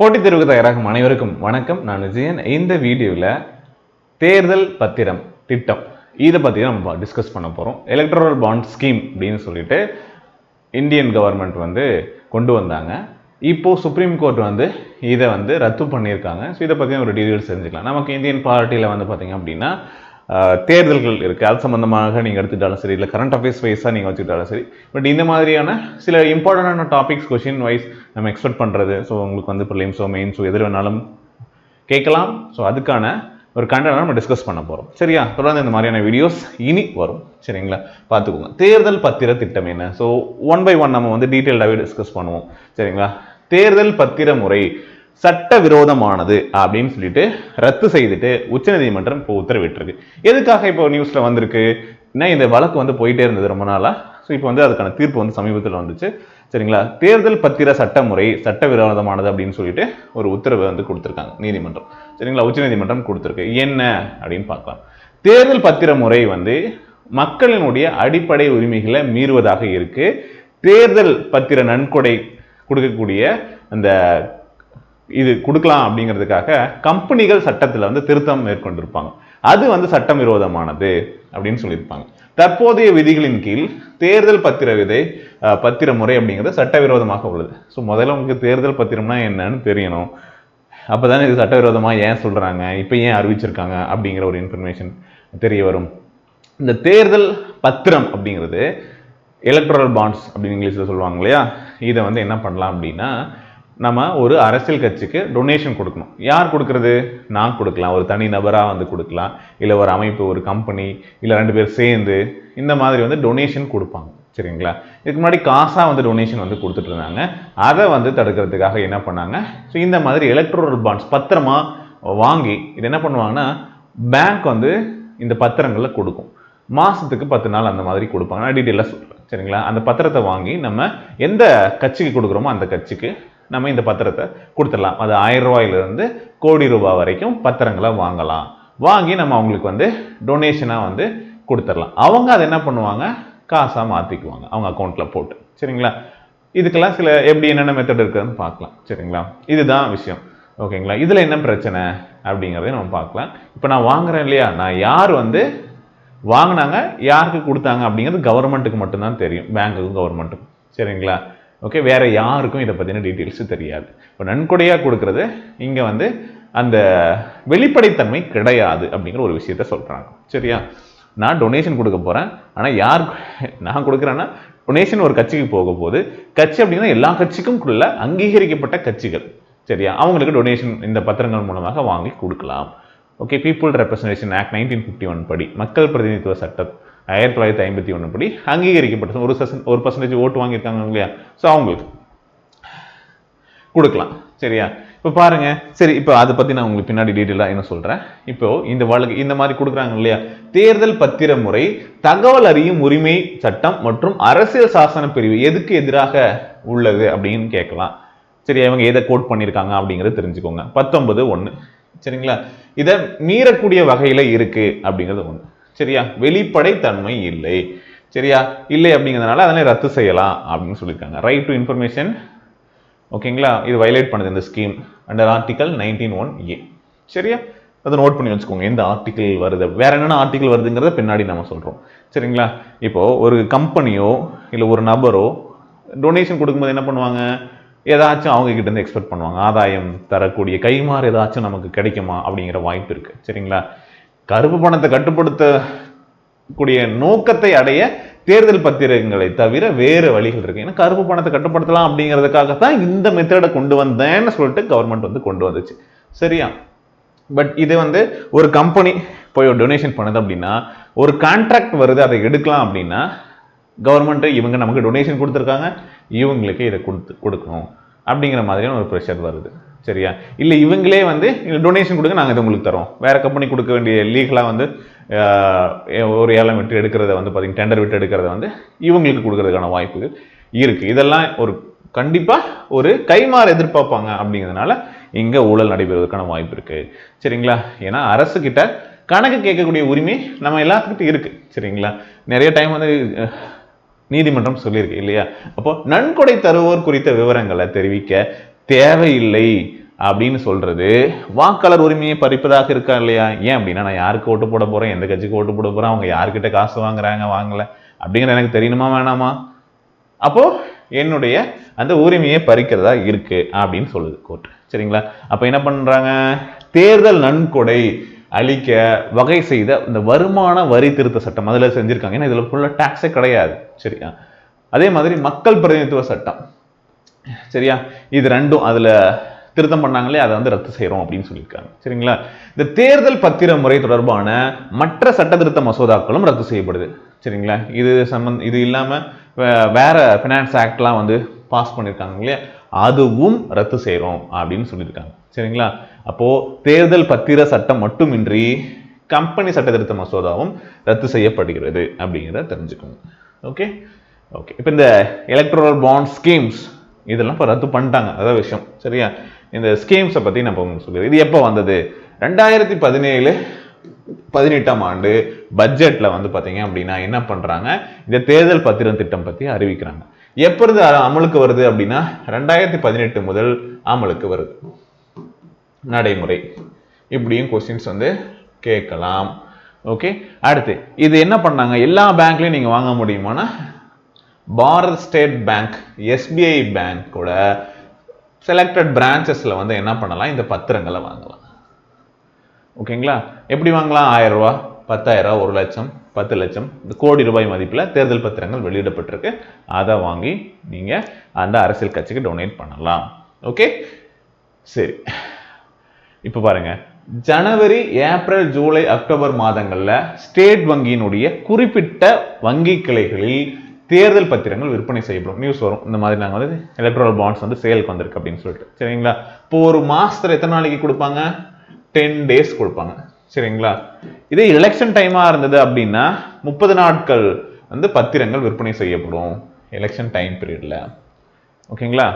போட்டித் தேர்வுக்கு தயாராகும் அனைவருக்கும் வணக்கம். நான் விஜயன். இந்த வீடியோவில் தேர்தல் பத்திரம் திட்டம் இதை பற்றி நம்ம டிஸ்கஸ் பண்ண போகிறோம். எலக்ட்ரல் பாண்ட் ஸ்கீம் அப்படின்னு சொல்லிட்டு இந்தியன் கவர்மெண்ட் கொண்டு வந்தாங்க. இப்போது சுப்ரீம் கோர்ட் இதை ரத்து பண்ணியிருக்காங்க. ஸோ இதை பற்றி ஒரு டீட்டெயில்ஸ் தெரிஞ்சுக்கலாம். நமக்கு இந்தியன் பார்ட்டியில் பார்த்தீங்க அப்படின்னா தேர்தல்கள் இருக்குது. அது சம்மந்தமாக நீங்கள் எடுத்துக்கிட்டாலும் சரி, இல்லை கரண்ட் அஃபேர்ஸ் வைஸாக நீங்கள் வச்சுக்கிட்டாலும் சரி. பட் இந்த மாதிரியான சில இம்பார்ட்டண்டான டாபிக்ஸ் கொஷின் வைஸ் நம்ம எக்ஸ்பெக்ட் பண்ணுறது. ஸோ உங்களுக்கு ப்ரிலிம்ஸோ மெயின்ஸோ எது வேணாலும் கேட்கலாம். ஸோ அதுக்கான ஒரு கண்டென்ட் நம்ம டிஸ்கஸ் பண்ண போகிறோம். சரியா? தொடர்ந்து இந்த மாதிரியான வீடியோஸ் இனி வரும். சரிங்களா? பார்த்துக்கோங்க. தேர்தல் பத்திர திட்டம் என்ன? ஸோ ஒன் பை ஒன் நம்ம டீட்டெயில்டாகவே டிஸ்கஸ் பண்ணுவோம். சரிங்களா? தேர்தல் பத்திர முறை சட்டவிரோதமானது அப்படின்னு சொல்லிட்டு ரத்து செய்துட்டு உச்சநீதிமன்றம் இப்போ உத்தரவிட்டிருக்கு. எதுக்காக இப்போ நியூஸ்ல வந்திருக்கு? இந்த வழக்கு போயிட்டே இருந்தது ரொம்ப நாளா. ஸோ இப்போ அதுக்கான தீர்ப்பு சமீபத்தில் வந்துச்சு. சரிங்களா? தேர்தல் பத்திர சட்டமுறை சட்டவிரோதமானது அப்படின்னு சொல்லிட்டு ஒரு உத்தரவு கொடுத்துருக்காங்க நீதிமன்றம். சரிங்களா? உச்சநீதிமன்றம் கொடுத்துருக்கு. என்ன அப்படின்னு பார்க்கலாம். தேர்தல் பத்திர முறை மக்களினுடைய அடிப்படை உரிமைகளை மீறுவதாக இருக்கு. தேர்தல் பத்திர நன்கொடை கொடுக்கக்கூடிய அந்த இது கொடுக்கலாம் அப்படிங்கிறதுக்காக கம்பெனிகள் சட்டத்தில் திருத்தம் மேற்கொண்டிருப்பாங்க. அது சட்டம் விரோதமானது அப்படின்னு சொல்லியிருப்பாங்க. தற்போதைய விதிகளின் கீழ் தேர்தல் பத்திர முறை அப்படிங்கிறது சட்டவிரோதமாக உள்ளது. ஸோ முதல்ல உங்களுக்கு தேர்தல் பத்திரம்னா என்னன்னு தெரியணும். அப்போதானே இது சட்டவிரோதமாக ஏன் சொல்றாங்க, இப்போ ஏன் அறிவிச்சிருக்காங்க அப்படிங்கிற ஒரு இன்ஃபர்மேஷன் தெரிய வரும். இந்த தேர்தல் பத்திரம் அப்படிங்கிறது எலக்ட்ரல் பாண்ட்ஸ் அப்படின்னு இங்கிலீஷில் சொல்லுவாங்க இல்லையா? இதை என்ன பண்ணலாம் அப்படின்னா, நம்ம ஒரு அரசியல் கட்சிக்கு டொனேஷன் கொடுக்கணும். யார் கொடுக்கறது? நான் கொடுக்கலாம், ஒரு தனி நபராக கொடுக்கலாம், இல்லை ஒரு அமைப்பு, ஒரு கம்பெனி, இல்லை 2 பேர் சேர்ந்து இந்த மாதிரி டொனேஷன் கொடுப்பாங்க. சரிங்களா? இதுக்கு முன்னாடி காசாக டொனேஷன் கொடுத்துட்டு இருந்தாங்க. அதை தடுக்கிறதுக்காக என்ன பண்ணாங்க? ஸோ இந்த மாதிரி எலக்ட்ரல் பாண்ட்ஸ் பத்திரமா வாங்கி இது என்ன பண்ணுவாங்கன்னா, பேங்க் இந்த பத்திரங்களை கொடுக்கும். மாதத்துக்கு 10 நாள் அந்த மாதிரி கொடுப்பாங்க. நான் டீட்டெயிலாக சொல்கிறேன். சரிங்களா? அந்த பத்திரத்தை வாங்கி நம்ம எந்த கட்சிக்கு கொடுக்குறோமோ அந்த கட்சிக்கு நம்ம இந்த பத்திரத்தை கொடுத்துடலாம். அது 1000 ரூபாயிலிருந்து கோடி ரூபாய் வரைக்கும் பத்திரங்களை வாங்கலாம். வாங்கி நம்ம அவங்களுக்கு டொனேஷனாக கொடுத்துடலாம். அவங்க அதை என்ன பண்ணுவாங்க? காசாக மாற்றிக்குவாங்க அவங்க அக்கௌண்ட்டில் போட்டு. சரிங்களா? இதுக்கெல்லாம் சில என்னென்ன மெத்தட் இருக்குதுன்னு பார்க்கலாம். சரிங்களா? இதுதான் விஷயம். ஓகேங்களா? இதில் என்ன பிரச்சனை அப்படிங்கிறதையும் நம்ம பார்க்கலாம். இப்போ நான் வாங்குறேன் இல்லையா, நான் யார் வாங்கினாங்க, யாருக்கு கொடுத்தாங்க அப்படிங்கிறது கவர்மெண்ட்டுக்கு மட்டும்தான் தெரியும், பேங்க்குக்கும் கவர்மெண்ட்டுக்கும். சரிங்களா? ஓகே, வேற யாருக்கும் இதை பற்றின டீட்டெயில்ஸு தெரியாது. இப்போ நன்கொடையாக கொடுக்கறது இங்கே அந்த வெளிப்படைத்தன்மை கிடையாது அப்படிங்கிற ஒரு விஷயத்த சொல்கிறாங்க. சரியா? நான் டொனேஷன் கொடுக்க போகிறேன், ஆனால் யார் நான் கொடுக்குறேன்னா டொனேஷன் ஒரு கட்சிக்கு போக போகுது. கட்சி அப்படின்னா எல்லா கட்சிக்கும் உள்ள அங்கீகரிக்கப்பட்ட கட்சிகள். சரியா? அவங்களுக்கு டொனேஷன் இந்த பத்திரங்கள் மூலமாக வாங்கி கொடுக்கலாம். ஓகே, பீப்புள் ரெப்ரசன்டேஷன் ஆக்ட் 1951 படி, மக்கள் பிரதிநிதித்துவ சட்டம் 1951 படி அங்கீகரிக்கப்பட்ட ஒரு பர்சன்டேஜ் ஓட்டு வாங்கியிருக்காங்க இல்லையா? ஸோ அவங்களுக்கு கொடுக்கலாம். சரியா? இப்போ பாருங்க. சரி, இப்போ அதை பற்றி நான் உங்களுக்கு பின்னாடி டீட்டெயிலாக என்ன சொல்கிறேன். இப்போ இந்த வழக்கு இந்த மாதிரி கொடுக்குறாங்க இல்லையா? தேர்தல் பத்திர முறை தகவல் அறியும் உரிமை சட்டம் மற்றும் அரசியல் சாசன பிரிவு எதுக்கு எதிராக உள்ளது அப்படின்னு கேட்கலாம். சரியா? இவங்க எதை கோட் பண்ணியிருக்காங்க அப்படிங்கிறது தெரிஞ்சுக்கோங்க. 19(1). சரிங்களா? இதை மீறக்கூடிய வகையில் இருக்கு அப்படிங்கிறது ஒன்று. சரியா? வெளிப்படைத்தன்மை இல்லை. சரியா? இல்லை அப்படிங்கிறதுனால அதனை ரத்து செய்யலாம் அப்படின்னு சொல்லியிருக்காங்க. Right to information. ஓகேங்களா? இது வயலேட் பண்ணுது இந்த ஸ்கீம் அண்டர் ஆர்டிகல் 19(1)A. சரியா? அதை நோட் பண்ணி வச்சுக்கோங்க. எந்த ஆர்டிகிள் வருது, வேற என்னென்ன ஆர்டிகிள் வருதுங்கிறத பின்னாடி நம்ம சொல்கிறோம். சரிங்களா? இப்போ ஒரு கம்பெனியோ இல்லை ஒரு நபரோ டொனேஷன் கொடுக்கும்போது என்ன பண்ணுவாங்க? ஏதாச்சும் அவங்க கிட்ட இருந்து எக்ஸ்பெக்ட் பண்ணுவாங்க. ஆதாயம் தரக்கூடிய கைமாறு ஏதாச்சும் நமக்கு கிடைக்குமா அப்படிங்கிற வாய்ப்பு இருக்கு. சரிங்களா? கருப்பு பணத்தை கட்டுப்படுத்தக்கூடிய நோக்கத்தை அடைய தேர்தல் பத்திரங்களை தவிர வேறு வழிகள் இருக்கு. ஏன்னா கருப்பு பணத்தை கட்டுப்படுத்தலாம் அப்படிங்கிறதுக்காகத்தான் இந்த மெத்தடை கொண்டு வந்தேன்னு சொல்லிட்டு கவர்மெண்ட் கொண்டு வந்துச்சு. சரியா? பட் இது ஒரு கம்பெனி போய் டொனேஷன் பண்ணுது அப்படின்னா, ஒரு கான்ட்ராக்ட் வருது, அதை எடுக்கலாம் அப்படின்னா கவர்மெண்ட் இவங்க நமக்கு டொனேஷன் கொடுத்துருக்காங்க, இவங்களுக்கு இதை கொடுக்கணும் அப்படிங்கிற மாதிரியான ஒரு ப்ரெஷர் வருது. சரியா? இல்லை இவங்களே டொனேஷன் கொடுங்க, நாங்கள் இதை உங்களுக்கு தரோம், வேற கம்பெனி கொடுக்க வேண்டிய லீகலாக ஒரு ஏலம் விட்டு எடுக்கிறத பார்த்தீங்கன்னா டெண்டர் விட்டு எடுக்கிறத இவங்களுக்கு கொடுக்கறதுக்கான வாய்ப்பு இருக்கு. இதெல்லாம் ஒரு கண்டிப்பாக ஒரு கைமாறு எதிர்பார்ப்பாங்க. அப்படிங்கிறதுனால இங்கே ஊழல் நடைபெறுவதற்கான வாய்ப்பு இருக்கு. சரிங்களா? ஏன்னா அரசு கிட்ட கணக்கு கேட்கக்கூடிய உரிமை நம்ம எல்லாத்துக்கிட்டும் இருக்கு. சரிங்களா? நிறைய டைம் நீதிமன்றம் சொல்லியிருக்கு இல்லையா? அப்போ நன்கொடை தருவோர் குறித்த விவரங்களை தெரிவிக்க தேவையில்லை அப்படின்னு சொல்றது வாக்காளர் உரிமையை பறிப்பதாக இருக்கா இல்லையா? ஏன் அப்படின்னா நான் யாருக்கு ஓட்டு போட போறேன், எந்த கட்சிக்கு ஓட்டு போட போறேன், அவங்க யாருக்கிட்ட காசு வாங்குறாங்க வாங்கல அப்படிங்கிற எனக்கு தெரியணுமா வேணாமா? அப்போ என்னுடைய அந்த உரிமையை பறிக்கிறதா இருக்கு அப்படின்னு சொல்லுது கோர்ட். சரிங்களா? அப்ப என்ன பண்றாங்க, தேர்தல் நன்கொடை அளிக்க வகை செய்த இந்த வருமான வரி திருத்த சட்டம் அதுல செஞ்சிருக்காங்க. ஏன்னா இதுல ஃபுல்லா டாக்ஸே கிடையாது. சரியா? அதே மாதிரி மக்கள் பிரதிநிதித்துவ சட்டம், சரியா, இது ரெண்டும் அதுல திருத்தம் பண்ணாங்களே அதை வந்து ரத்து செய்யறோம் அப்படின்னு சொல்லியிருக்காங்க. சரிங்களா? இந்த தேர்தல் பத்திர முறை தொடர்பான மற்ற சட்ட திருத்த மசோதாக்களும் ரத்து செய்யப்படுது. சரிங்களா? இது இல்லாம வேற பினான்ஸ் ஆக்ட்லாம் வந்து பாஸ் பண்ணியிருக்காங்க இல்லையா, அதுவும் ரத்து செய்யறோம் அப்படின்னு சொல்லியிருக்காங்க. சரிங்களா? அப்போ தேர்தல் பத்திர சட்டம் மட்டுமின்றி கம்பெனி சட்ட திருத்த மசோதாவும் ரத்து செய்யப்படுகிறது அப்படிங்கிறத தெரிஞ்சுக்கோங்க. Okay okay. இப்போ இந்த எலக்ட்ரல் பாண்ட் ஸ்கீம்ஸ் இதெல்லாம் இப்போ ரத்து பண்ணிட்டாங்க, அதான் விஷயம். சரியா? இந்த ஸ்கீம்ஸை பற்றி நான் இப்போ சொல்லுறேன். இது எப்போ வந்தது? 2017-18ஆம் ஆண்டு பட்ஜெட்ல வந்து பார்த்தீங்க அப்படின்னா என்ன பண்றாங்க, இந்த தேர்தல் பத்திரம் திட்டம் பற்றி அறிவிக்கிறாங்க. எப்பொழுது அமலுக்கு வருது அப்படின்னா 2018 முதல் அமலுக்கு வருது நடைமுறை. இப்படியும் கொஸ்டின்ஸ் வந்து கேட்கலாம். ஓகே. அடுத்து இது என்ன பண்ணாங்க, எல்லா பேங்க்லயும் நீங்க வாங்க முடியுமானா பாரத் ஸ்டேட் பேங்க், எஸ்பிஐ பேங்கோட செலக்டட் பிரான்ச்சஸ்ல வந்து என்ன பண்ணலாம், இந்த பத்திரங்களை வாங்கலாம். ஓகேங்களா? எப்படி வாங்கலாம்? 1000 ரூபாய், 10,000, 1 லட்சம், 10 லட்சம், இந்த கோடி ரூபாய் மதிப்புல தேர்தல் பத்திரங்கள் வெளியிடப்பட்டிருக்கு. அதை வாங்கி நீங்க அந்த அரசியல் கட்சிக்கு டொனேட் பண்ணலாம். ஓகே சரி. இப்ப பாருங்க, ஜனவரி, ஏப்ரல், ஜூலை, அக்டோபர் மாதங்கள்ல ஸ்டேட் வங்கியினுடைய குறிப்பிட்ட வங்கி கிளைகளில் தேர்தல் பத்திரங்கள் விற்பனை செய்யப்படும். நியூஸ் வரும் இந்த மாதிரி நாங்கள் வந்து எலக்ட்ரல் பாண்ட்ஸ் வந்து சேலுக்கு வந்திருக்கு அப்படின்னு சொல்லிட்டு. சரிங்களா? இப்போ ஒரு மாசத்துல எத்தனை நாளைக்கு கொடுப்பாங்க? 10 days கொடுப்பாங்க. சரிங்களா? இதே எலெக்ஷன் டைமா இருந்தது அப்படின்னா 30 நாட்கள் வந்து பத்திரங்கள் விற்பனை செய்யப்படும் எலெக்ஷன் டைம் பீரியட்ல. ஓகேங்களா?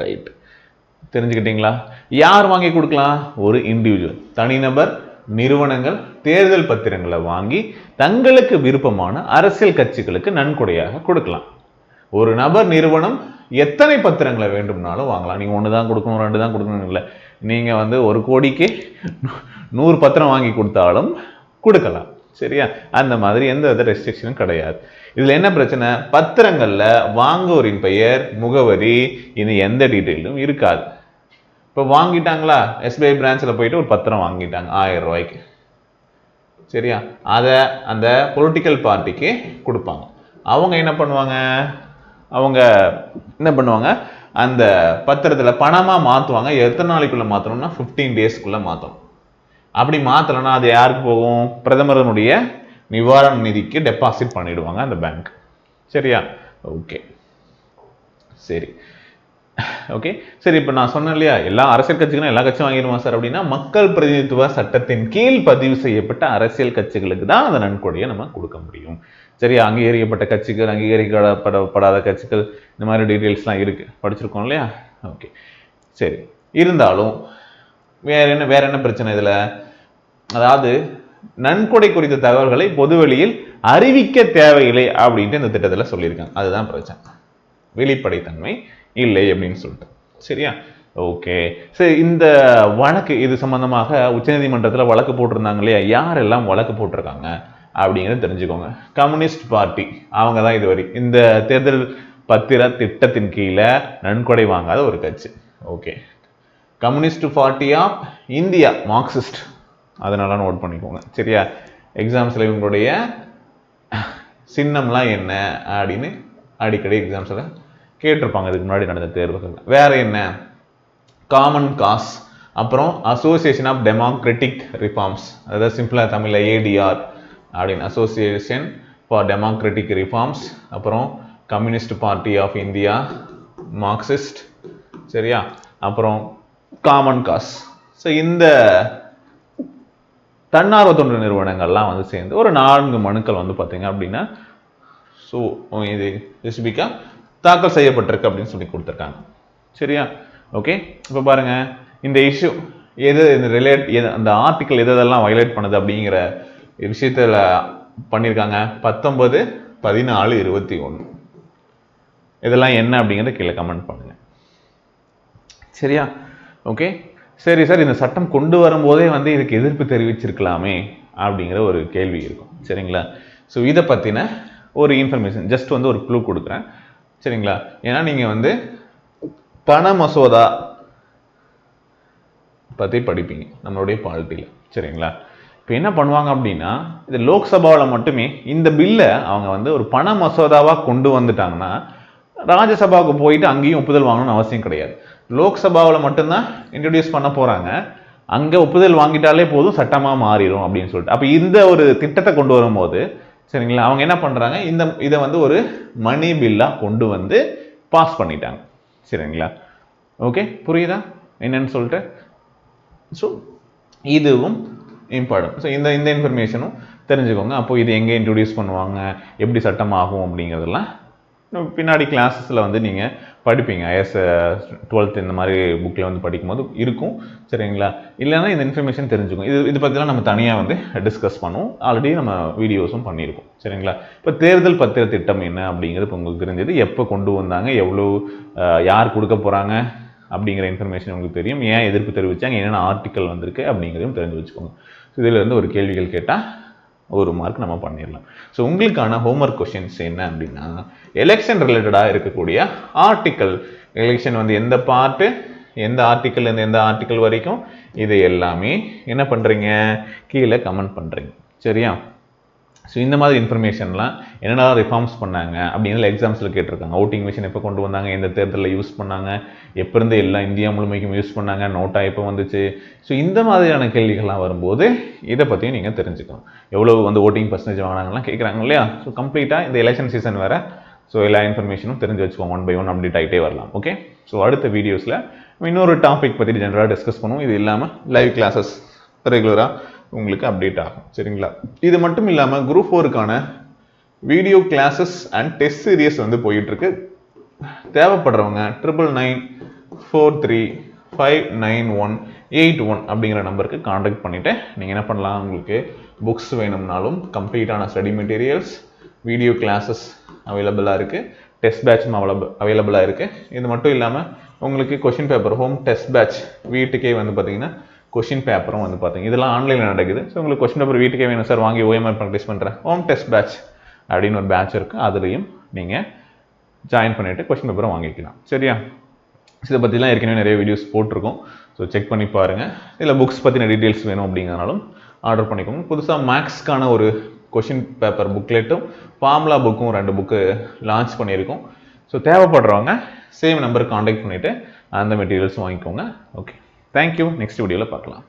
ரைட், தெரிஞ்சுக்கிட்டீங்களா? யார் வாங்கி கொடுக்கலாம்? ஒரு இண்டிவிஜுவல், தனிநபர், நிறுவனங்கள் தேர்தல் பத்திரங்களை வாங்கி தங்களுக்கு விருப்பமான அரசியல் கட்சிகளுக்கு நன்கொடையாக கொடுக்கலாம். ஒரு நபர், நிறுவனம் எத்தனை பத்திரங்களை வேண்டும்னாலும் வாங்கலாம். நீங்க 1 தான் கொடுக்கணும், 2 தான் கொடுக்கணும் இல்லை. நீங்க வந்து 1 கோடிக்கு 100 பத்திரம் வாங்கி கொடுத்தாலும் கொடுக்கலாம். சரியா? அந்த மாதிரி எந்த வித ரெஸ்ட்ரிக்ஷனும் கிடையாது. இதுல என்ன பிரச்சனை, பத்திரங்கள்ல வாங்குவோரின் பெயர், முகவரி, இது எந்த டீட்டெயிலும் இருக்காது. இப்போ வாங்கிட்டாங்களா, எஸ்பிஐ பிரான்ச்ல போயிட்டு ஒரு பத்திரம் வாங்கிட்டாங்க 1000 ரூபாய்க்கு. சரியா? அதை அந்த பொலிட்டிக்கல் பார்ட்டிக்கு கொடுப்பாங்க. அவங்க என்ன பண்ணுவாங்க, அந்த பத்திரத்துல பணமா மாத்துவாங்க. எத்தனை நாளைக்குள்ள மாத்தணும்னா 15 daysக்குள்ள மாத்தணும். அப்படி மாத்தலன்னா அது யாருக்கு போகும்? பிரதமருடைய நிவாரண நிதிக்கு டெபாசிட் பண்ணிடுவாங்க அந்த பேங்க். சரியா? ஓகே சரி. ஓகே சரி. இப்போ நான் சொன்னேன் இல்லையா, எல்லா அரசியல் கட்சிகளும் எல்லா கட்சியும் வாங்கிடுமா சார் அப்படின்னா, மக்கள் பிரதிநிதித்துவ சட்டத்தின் கீழ் பதிவு செய்யப்பட்ட அரசியல் கட்சிகளுக்கு தான் அந்த நன்கொடையை நம்ம கொடுக்க முடியும். சரியா? அங்கீகரிக்கப்பட்ட கட்சிகள், அங்கீகரிக்கப்படாத கட்சிகள், இந்த மாதிரி டீட்டெயில்ஸ்லாம் இருக்கு, படிச்சிருக்கோம் இல்லையா? ஓகே சரி. இருந்தாலும் வேற என்ன பிரச்சனை இதுல, அதாவது நன்கொடை குறித்த தகவல்களை பொதுவெளியில் அறிவிக்க தேவையில்லை அப்படின்ட்டு இந்த திட்டத்துல சொல்லியிருக்காங்க. அதுதான் பிரச்சனை, வெளிப்படைத்தன்மை இல்லை அப்படின்னு சொல்லிட்டு. சரியா? ஓகே சரி. இந்த வழக்கு இது சம்பந்தமாக உச்சநீதிமன்றத்தில் வழக்கு போட்டிருந்தாங்க இல்லையா, யாரெல்லாம் வழக்கு போட்டிருக்காங்க அப்படிங்கிறத தெரிஞ்சுக்கோங்க. கம்யூனிஸ்ட் பார்ட்டி அவங்க தான் இதுவரை இந்த தேர்தல் பத்திர திட்டத்தின் கீழே நன்கொடை வாங்காத ஒரு கட்சி. Okay, Communist Party of India, Marxist, அதனால நோட் பண்ணிக்கோங்க. சரியா? எக்ஸாம்ஸ்ல இவங்களுடைய சின்னம்லாம் என்ன அப்படின்னு அடிக்கடி எக்ஸாம்ஸ்ல கேட்டிருப்பாங்க இதுக்கு முன்னாடி நடந்த தேர்வுகள். வேற என்ன? காமன் காஸ், அப்புறம் அசோசியேஷன் ஆஃப் டெமோக்ராட்டிக் ரிஃபார்ம்ஸ், அதாவது சிம்பிளா தமிழ்ல ஏடிஆர் அப்படின்னு, அசோசியேஷன் ஃபார் டெமோக்ராட்டிக் ரிஃபார்ம்ஸ், அப்புறம் Communist Party of India, Marxist. சரியா? அப்புறம் காமன் காஸ். ஸோ இந்த தன்னார்வ தொண்டு நிறுவனங்கள்லாம் வந்து சேர்ந்து ஒரு 4 மனுக்கள் வந்து பார்த்தீங்க அப்படின்னா ஸோ இது ஸ்பெசிஃபிக்கா தாக்கல் செய்யப்பட்டிருக்கு அப்படின்னு சொல்லி கொடுத்துருக்காங்க. சரியா? ஓகே. இப்போ பாருங்க, இந்த இஷ்யூ அந்த ஆர்டிக்கல் எதெல்லாம் வயலேட் பண்ணுது அப்படிங்கிற விஷயத்துல பண்ணியிருக்காங்க. 19, 14, 21 இதெல்லாம் என்ன அப்படிங்கிறத கீழே கமெண்ட் பண்ணுங்க. சரியா? ஓகே. சரி சார், இந்த சட்டம் கொண்டு வரும்போதே வந்து இதுக்கு எதிர்ப்பு தெரிவிச்சிருக்கலாமே அப்படிங்கிற ஒரு கேள்வி இருக்கும். சரிங்களா? ஸோ இதை பற்றின ஒரு இன்ஃபர்மேஷன் ஜஸ்ட் வந்து ஒரு க்ளூ கொடுக்குறேன். சரிங்களா? ஏன்னா நீங்கள் வந்து பண மசோதா பற்றி படிப்பீங்க நம்மளுடைய பாலிட்டியில். சரிங்களா? இப்போ என்ன பண்ணுவாங்க அப்படின்னா, இது லோக்சபாவில் மட்டுமே இந்த பில்லை அவங்க வந்து ஒரு பண மசோதாவாக கொண்டு வந்துட்டாங்கன்னா ராஜ்யசபாவுக்கு போயிட்டு அங்கேயும் ஒப்புதல் வாங்கணும்னு அவசியம் கிடையாது. லோக்சபாவில் மட்டும்தான் இன்ட்ரடியூஸ் பண்ண போகிறாங்க. அங்கே ஒப்புதல் வாங்கிட்டாலே போதும், சட்டமாக மாறிடும் அப்படின்னு சொல்லிட்டு. அப்போ இந்த ஒரு திட்டத்தை கொண்டு வரும்போது சரிங்களா, அவங்க என்ன பண்ணுறாங்க, இதை வந்து ஒரு மணி பில்லாக கொண்டு வந்து பாஸ் பண்ணிட்டாங்க. சரிங்களா? ஓகே, புரியுதா என்னன்னு சொல்லிட்டு? ஸோ இதுவும் இம்பார்ட்டன்ட். ஸோ இந்த இன்ஃபர்மேஷனும் தெரிஞ்சுக்கோங்க. அப்போ இது எங்கே இன்ட்ரடியூஸ் பண்ணுவாங்க, எப்படி சட்டம் ஆகும் அப்படிங்கிறதெல்லாம் பின்னாடி கிளாஸஸில் வந்து நீங்கள் படிப்பீங்க. ஐஎஸ் 12th இந்த மாதிரி புக்கில் வந்து படிக்கும்போது இருக்கும். சரிங்களா? இல்லைன்னா இந்த இன்ஃபர்மேஷன் தெரிஞ்சுக்கும். இது பற்றிலாம் நம்ம தனியாக வந்து டிஸ்கஸ் பண்ணுவோம். ஆல்ரெடி நம்ம வீடியோஸும் பண்ணியிருக்கோம். சரிங்களா? இப்போ தேர்தல் பத்திர திட்டம் என்ன அப்படிங்கிறது இப்போ உங்களுக்கு தெரிஞ்சது. எப்போ கொண்டு வந்தாங்க, எவ்வளோ, யார் கொடுக்க போகிறாங்க அப்படிங்கிற இன்ஃபர்மேஷன் உங்களுக்கு தெரியும். ஏன் எதிர்ப்பு தெரிவித்தாங்க, என்னென்ன ஆர்டிக்கல் வந்திருக்கு அப்படிங்கிறதையும் தெரிஞ்சு வச்சுக்கோங்க. இதிலேருந்து ஒரு கேள்விகள் கேட்டால் ஒரு மார்க் நம்ம பண்ணிடலாம். ஸோ உங்களுக்கான ஹோம்ஒர்க் கொஷின்ஸ் என்ன அப்படின்னா, எலெக்ஷன் ரிலேட்டடாக இருக்கக்கூடிய ஆர்டிக்கல், எலெக்ஷன் வந்து எந்த பார்ட்டு, எந்த ஆர்டிக்கல்லேருந்து எந்த ஆர்டிக்கல் வரைக்கும், இது எல்லாமே என்ன பண்ணுறீங்க, கீழே கமெண்ட் பண்ணுறீங்க. சரியா? ஸோ இந்த மாதிரி இன்ஃபர்மேஷன்லாம் என்னென்ன ரிஃபார்ம்ஸ் பண்ணாங்க அப்படிங்கிற எக்ஸாம்ஸில் கேட்டிருக்காங்க. ஓட்டிங் மிஷின் எப்போ கொண்டு வந்தாங்க, எந்த தேர்தலில் யூஸ் பண்ணாங்க, எப்போ இருந்து எல்லாம் இந்தியா முழுமைக்கும் யூஸ் பண்ணாங்க, நோட்டா எப்போ வந்துச்சு. ஸோ இந்த மாதிரியான கேள்விகள்லாம் வரும்போது இதை பற்றியும் நீங்கள் தெரிஞ்சுக்கணும். எவ்வளோ வந்து ஓட்டிங் பர்சன்டேஜ் வாங்கினாங்கலாம் கேட்குறாங்க இல்லையா? ஸோ கம்ப்ளீட்டாக இந்த எலெக்ஷன் சீசன் வேறு. ஸோ எல்லா இன்ஃபர்மேஷனும் தெரிஞ்சு வச்சுக்கோங்க. 1 by 1 அப்டேட் ஆகிட்டே வரலாம். ஓகே. ஸோ அடுத்த வீடியோஸில் இன்னொரு டாபிக் பற்றி ஜென்ரலாக டிஸ்கஸ் பண்ணுவோம். இது இல்லாமல் லைவ் கிளாஸஸ் ரெகுலராக உங்களுக்கு அப்டேட் ஆகும். சரிங்களா? இது மட்டும் இல்லாமல் குரூப் 4க்கான video classes and test series வந்து போயிட்டுருக்கு. தேவைப்படுறவங்க 9994359181 அப்படிங்கிற நம்பருக்கு காண்டாக்ட் பண்ணிவிட்டு நீங்கள் என்ன பண்ணலாம், உங்களுக்கு புக்ஸ் வேணும்னாலும் கம்ப்ளீட்டான ஸ்டடி மெட்டீரியல்ஸ், வீடியோ கிளாஸஸ் அவைலபிளாக இருக்குது, டெஸ்ட் பேட்சும் அவைலபிளாக இருக்குது. இது மட்டும் இல்லாமல் உங்களுக்கு question paper, home test batch வீட்டுக்கே வந்து பார்த்தீங்கன்னா கொஷின் பேப்பரும் வந்து பார்த்தீங்க, இதெல்லாம் ஆன்லைனில் நடக்குது. ஸோ உங்களுக்கு கொஷின் பேப்பர் வீட்டுக்கே வேணும் சார், வாங்கி OMR ப்ராக்டிஸ் பண்ணுறேன், ஹோம் டெஸ்ட் பேட்ச் அப்படின்னு ஒரு பேட்ச் இருக்குது. அதுலேயும் நீங்கள் ஜாயின் பண்ணிவிட்டு கொஷின் பேப்பரை வாங்கிக்கலாம். சரியா? இதை பற்றிலாம் ஏற்கனவே நிறைய வீடியோஸ் போட்டிருக்கோம். ஸோ செக் பண்ணி பாருங்கள். இல்லை புக்ஸ் பற்றின டீட்டெயில்ஸ் வேணும் அப்படிங்கிறனாலும் ஆர்டர் பண்ணிக்கோங்க. புதுசாக மேக்ஸ்க்கான ஒரு கொஷின் பேப்பர் புக்லெட்டும் ஃபார்முலா புக்கும் 2 புக்கு லான்ச் பண்ணியிருக்கோம். ஸோ தேவைப்படுறவங்க சேம் நம்பருக்கு காண்டாக்ட் பண்ணிவிட்டு அந்த மெட்டீரியல்ஸ் வாங்கிக்கோங்க. Okay, thank you. நெக்ஸ்ட் வீடியோவில் பார்க்கலாம்.